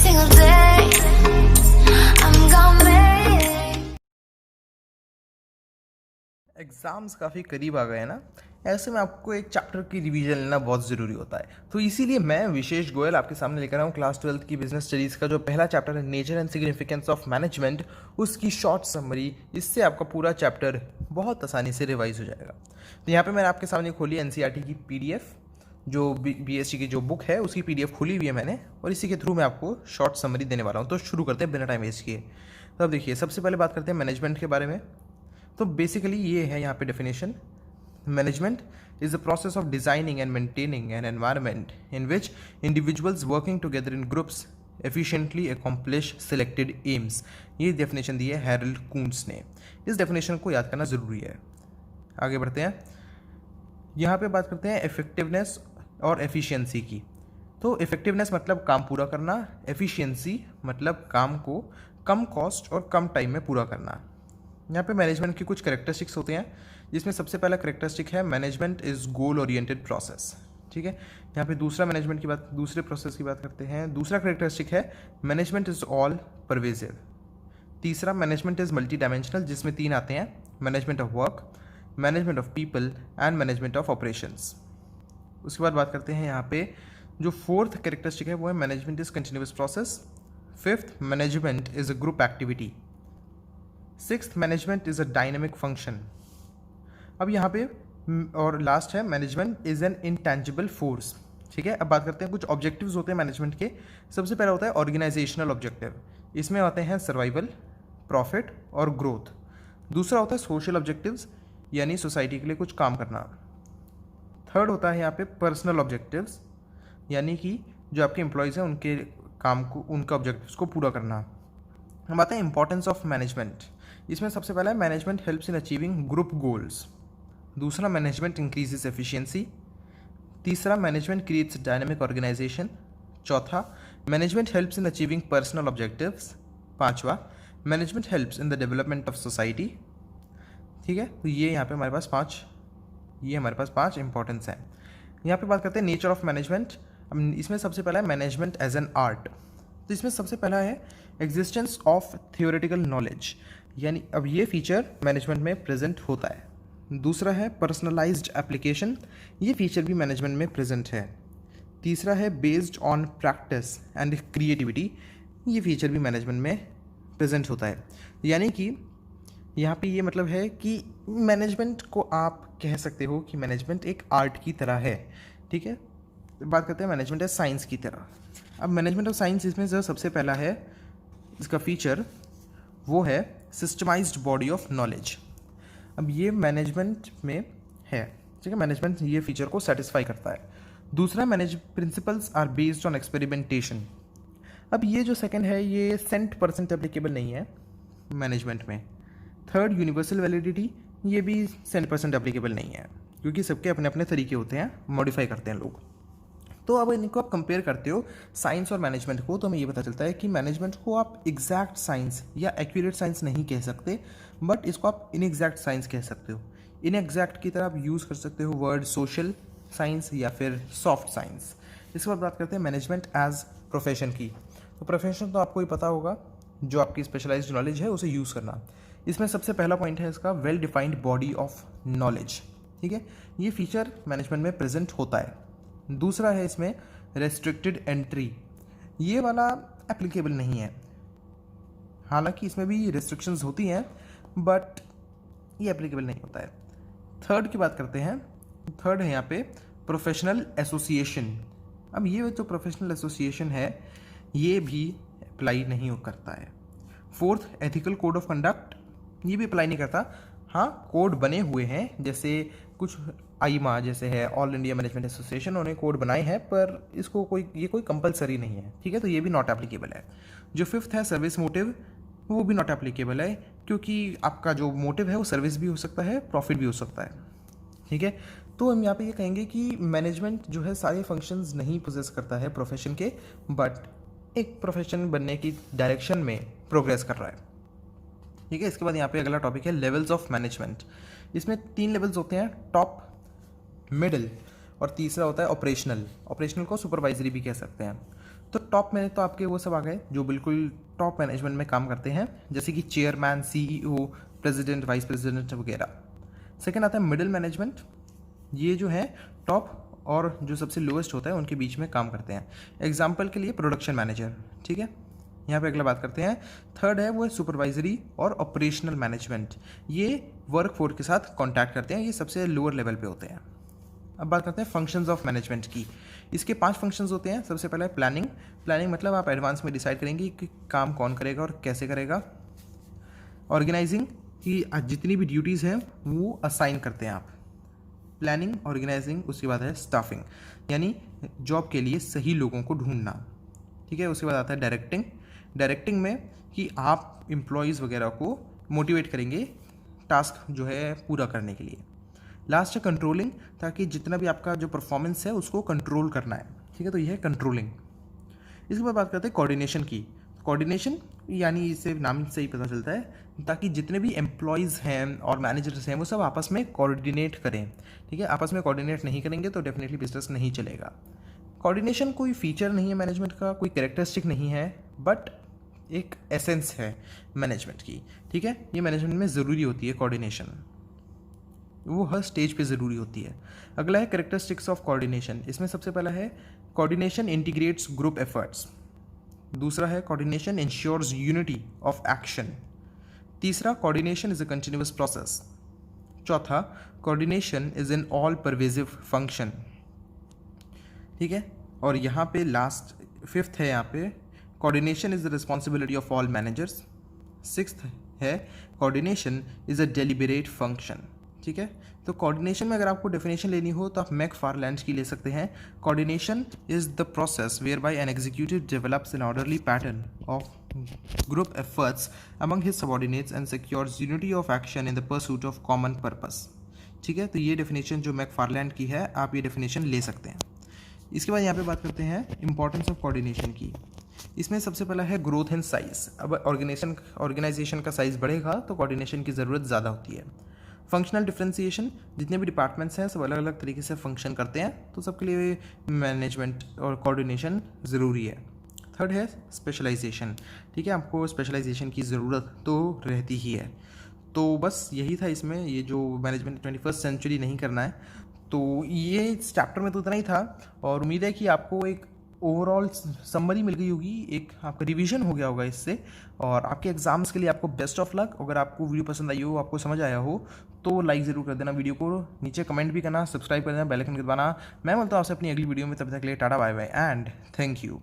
single day. I'm gonna make exams काफ़ी करीब आ गए हैं ना, ऐसे में आपको एक चैप्टर की रिवीजन लेना बहुत ज़रूरी होता है। तो इसीलिए मैं विशेष गोयल आपके सामने लेकर आया हूँ क्लास 12th की बिजनेस स्टडीज़ का जो पहला चैप्टर है nature and significance of management, उसकी शॉर्ट समरी। इससे आपका पूरा चैप्टर बहुत आसानी से रिवाइज हो जाएगा। तो यहाँ पे मैंने आपके सामने खोली एनसीईआरटी की पीडीएफ, जो बीएससी की जो बुक है उसकी पीडीएफ खोली हुई है मैंने, और इसी के थ्रू मैं आपको शॉर्ट समरी देने वाला हूँ। तो शुरू करते हैं बिना टाइम वेस्ट किए। तो अब देखिए, सबसे पहले बात करते हैं मैनेजमेंट के बारे में। तो बेसिकली ये है यहाँ पे definition. Management is the process of designing and maintaining an environment in which individuals working together in groups efficiently accomplish selected aims. ये डेफिनेशन दी है हैरल्ड कून्स ने। इस डेफिनेशन को याद करना ज़रूरी है। आगे बढ़ते हैं, यहाँ पे बात करते हैं इफेक्टिवनेस और एफिशिएंसी की। तो इफेक्टिवनेस मतलब काम पूरा करना, एफिशिएंसी मतलब काम को कम कॉस्ट और कम टाइम में पूरा करना। यहाँ पे मैनेजमेंट की कुछ करेक्टरिस्टिक्स होते हैं, जिसमें सबसे पहला करेक्टरिस्टिक है management is goal oriented process. ठीक है, यहाँ पे दूसरे प्रोसेस की बात करते हैं। दूसरा करेक्टरिस्टिक है मैनेजमेंट इज़ ऑल परवेजिव। तीसरा मैनेजमेंट इज़ मल्टी डायमेंशनल, जिसमें 3 आते हैं, management of work, management of people and management of operations. उसके बाद बात करते हैं यहाँ पे जो फोर्थ करेक्टरिस्टिक है वो है management is continuous process. Fifth management is a group activity. Sixth management is a dynamic function. अब यहाँ पे और लास्ट है management is an intangible force. ठीक है, अब बात करते हैं कुछ ऑब्जेक्टिव्स होते हैं मैनेजमेंट के। सबसे पहला होता है ऑर्गेनाइजेशनल ऑब्जेक्टिव। इसमें आते हैं सर्वाइवल, प्रॉफिट और ग्रोथ। दूसरा होता है सोशल ऑब्जेक्टिव्स, यानी सोसाइटी के लिए कुछ काम करना। थर्ड होता है यहाँ पे पर्सनल ऑब्जेक्टिव्स, यानी कि जो आपके एम्प्लॉयज़ हैं उनके काम को, उनका ऑब्जेक्टिव्स को पूरा करना। हम आते हैं इंपॉर्टेंस ऑफ मैनेजमेंट। इसमें सबसे पहला है management helps in achieving group goals. दूसरा मैनेजमेंट इंक्रीजेस एफिशिएंसी। तीसरा मैनेजमेंट क्रिएट्स डायनेमिक ऑर्गेनाइजेशन। चौथा management helps in achieving personal objectives. पांचवा management helps in the development of society. ठीक है, तो ये यहाँ पे हमारे पास पाँच इंपॉर्टेंस हैं। यहाँ पे बात करते हैं नेचर ऑफ मैनेजमेंट। इसमें सबसे पहला है मैनेजमेंट एज एन आर्ट। तो इसमें सबसे पहला है एग्जिस्टेंस ऑफ थियोरेटिकल नॉलेज, यानी अब ये फीचर मैनेजमेंट में प्रेजेंट होता है। दूसरा है पर्सनलाइज्ड एप्लीकेशन, ये फीचर भी मैनेजमेंट में प्रेजेंट है। तीसरा है based on practice and creativity, ये फीचर भी मैनेजमेंट में प्रेजेंट होता है। यानी कि यहाँ पे ये मतलब है कि मैनेजमेंट को आप कह सकते हो कि मैनेजमेंट एक आर्ट की तरह है। ठीक है, बात करते हैं मैनेजमेंट एज साइंस की तरह। अब मैनेजमेंट ऑफ साइंस, इसमें जो सबसे पहला है इसका फीचर वो है सिस्टमाइज्ड बॉडी ऑफ नॉलेज। अब ये मैनेजमेंट में है। ठीक है, मैनेजमेंट ये फीचर को सेटिस्फाई करता है। दूसरा manage principles are based on experimentation. अब ये जो सेकंड है ये 100% एप्लीकेबल नहीं है मैनेजमेंट में। थर्ड यूनिवर्सल वैलिडिटी, ये भी 100% एप्लीकेबल नहीं है, क्योंकि सबके अपने अपने तरीके होते हैं, मॉडिफाई करते हैं लोग। तो अब इनको आप कंपेयर करते हो साइंस और मैनेजमेंट को, तो हमें ये पता चलता है कि मैनेजमेंट को आप एग्जैक्ट साइंस या एक्यूरेट साइंस नहीं कह सकते, बट इसको आप इनएग्जैक्ट साइंस कह सकते हो। इनएग्जैक्ट की तरह आप यूज़ कर सकते हो वर्ड सोशल साइंस या फिर सॉफ्ट साइंस। इसके बाद बात करते हैं मैनेजमेंट एज प्रोफेशन की। तो प्रोफेशन तो आपको ही पता होगा, जो आपकी स्पेशलाइज्ड नॉलेज है उसे यूज़ करना। इसमें सबसे पहला पॉइंट है इसका well defined body of knowledge. ठीक है, ये फीचर मैनेजमेंट में प्रेजेंट होता है। दूसरा है इसमें रेस्ट्रिक्टेड एंट्री, ये वाला एप्लीकेबल नहीं है, हालांकि इसमें भी रिस्ट्रिक्शंस होती हैं बट ये एप्लीकेबल नहीं होता है। थर्ड की बात करते हैं। थर्ड है यहाँ पे प्रोफेशनल एसोसिएशन। अब ये जो प्रोफेशनल एसोसिएशन है ये भी अप्लाई नहीं करता है। Fourth ethical code of conduct, ये भी अप्लाई नहीं करता। हाँ, कोड बने हुए हैं, जैसे कुछ आईमा जैसे है ऑल इंडिया मैनेजमेंट एसोसिएशन, उन्होंने कोड बनाए हैं, पर इसको कोई कंपलसरी नहीं है। ठीक है, तो ये भी नॉट एप्लीकेबल है। जो फिफ्थ है सर्विस मोटिव, वो भी नॉट एप्लीकेबल है, क्योंकि आपका जो मोटिव है वो सर्विस भी हो सकता है, प्रॉफिट भी हो सकता है। ठीक है, तो हम यहाँ पे ये कहेंगे कि मैनेजमेंट जो है सारे फंक्शंस नहीं पोजेस करता है प्रोफेशन के, बट एक प्रोफेशन बनने की डायरेक्शन में प्रोग्रेस कर रहा है। ठीक है, इसके बाद यहाँ पे अगला टॉपिक है लेवल्स ऑफ मैनेजमेंट। इसमें 3 लेवल्स होते हैं, टॉप, मिडिल और तीसरा होता है ऑपरेशनल। ऑपरेशनल को सुपरवाइजरी भी कह सकते हैं। तो टॉप में तो आपके वो सब आ गए जो बिल्कुल टॉप मैनेजमेंट में काम करते हैं, जैसे कि chairman, CEO, president, vice president वगैरह। सेकंड आता है मिडिल मैनेजमेंट। ये जो है टॉप और जो सबसे लोएस्ट होता है उनके बीच में काम करते हैं। एग्जाम्पल के लिए प्रोडक्शन मैनेजर, ठीक है। यहाँ पे अगला बात करते हैं। थर्ड है वो है सुपरवाइजरी और ऑपरेशनल मैनेजमेंट। ये वर्क फोर्स के साथ कॉन्टैक्ट करते हैं, ये सबसे लोअर लेवल पे होते हैं। अब बात करते हैं फंक्शंस ऑफ मैनेजमेंट की। इसके 5 फंक्शंस होते हैं। सबसे पहला है प्लानिंग। प्लानिंग मतलब आप एडवांस में डिसाइड करेंगे कि काम कौन करेगा और कैसे करेगा। ऑर्गेनाइजिंग कि जितनी भी ड्यूटीज़ हैं वो असाइन करते हैं आप। प्लानिंग, ऑर्गेनाइजिंग, उसके बाद है स्टाफिंग, यानी जॉब के लिए सही लोगों को ढूंढना, ठीक है। उसके बाद आता है डायरेक्टिंग। डायरेक्टिंग में कि आप एम्प्लॉयज़ वगैरह को मोटिवेट करेंगे टास्क जो है पूरा करने के लिए। लास्ट है कंट्रोलिंग, ताकि जितना भी आपका जो परफॉर्मेंस है उसको कंट्रोल करना है, ठीक है। तो ये है कंट्रोलिंग। इसके बाद बात करते हैं कोऑर्डिनेशन की। कोऑर्डिनेशन यानी इससे नाम से ही पता चलता है, ताकि जितने भी एम्प्लॉयज़ हैं और मैनेजर्स हैं वो सब आपस में कोऑर्डिनेट करें, ठीक है। आपस में कोऑर्डिनेट नहीं करेंगे तो डेफिनेटली बिजनेस नहीं चलेगा। कोऑर्डिनेशन कोई फीचर नहीं है मैनेजमेंट का, कोई कैरेक्टरिस्टिक नहीं है, बट एक एसेंस है मैनेजमेंट की, ठीक है। ये मैनेजमेंट में ज़रूरी होती है कोऑर्डिनेशन, वो हर स्टेज पे ज़रूरी होती है। अगला है कैरेक्टरिस्टिक्स ऑफ कोऑर्डिनेशन। इसमें सबसे पहला है कोऑर्डिनेशन इंटीग्रेट्स ग्रुप एफर्ट्स। दूसरा है coordination ensures unity of action. तीसरा coordination is a continuous process. चौथा coordination is an all pervasive function, ठीक है। और यहाँ पे लास्ट 5th है, यहाँ पे coordination is the responsibility of all managers. 6th है coordination is a deliberate function, ठीक है। तो कोऑर्डिनेशन में अगर आपको डेफिनेशन लेनी हो तो आप मैकफारलैंड की ले सकते हैं। Coordination is the process whereby an executive develops an orderly pattern of group efforts among his subordinates and secures unity of action in the pursuit of common purpose, ठीक है। तो ये डेफिनेशन जो मैकफारलैंड की है, आप ये डेफिनेशन ले सकते हैं। इसके बाद यहाँ पे बात करते हैं इंपॉर्टेंस ऑफ कोऑर्डिनेशन की। इसमें सबसे पहला है ग्रोथ एंड साइज। अब ऑर्गेनाइजेशन का साइज बढ़ेगा तो कोऑर्डिनेशन की ज़रूरत ज़्यादा होती है। फंक्शनल डिफ्रेंसिएशन, जितने भी डिपार्टमेंट्स हैं सब अलग अलग तरीके से फंक्शन करते हैं, तो सबके लिए मैनेजमेंट और कोऑर्डिनेशन ज़रूरी है। थर्ड है स्पेशलाइजेशन, ठीक है। आपको स्पेशलाइजेशन की ज़रूरत तो रहती ही है। तो बस यही था इसमें, ये जो मैनेजमेंट 21st सेंचुरी नहीं करना है, तो ये इस चैप्टर में तो इतना ही था। और उम्मीद है कि आपको एक ओवरऑल समरी मिल गई होगी, एक आपका रिवीजन हो गया होगा इससे। और आपके एग्जाम्स के लिए आपको बेस्ट ऑफ लक। अगर आपको वीडियो पसंद आई हो, आपको समझ आया हो, तो लाइक ज़रूर कर देना वीडियो को, नीचे कमेंट भी करना, सब्सक्राइब कर देना, बेल आइकन दबाना। मैं बोलता हूँ आपसे अपनी अगली वीडियो में, तब तक के लिए tata bye bye and thank you.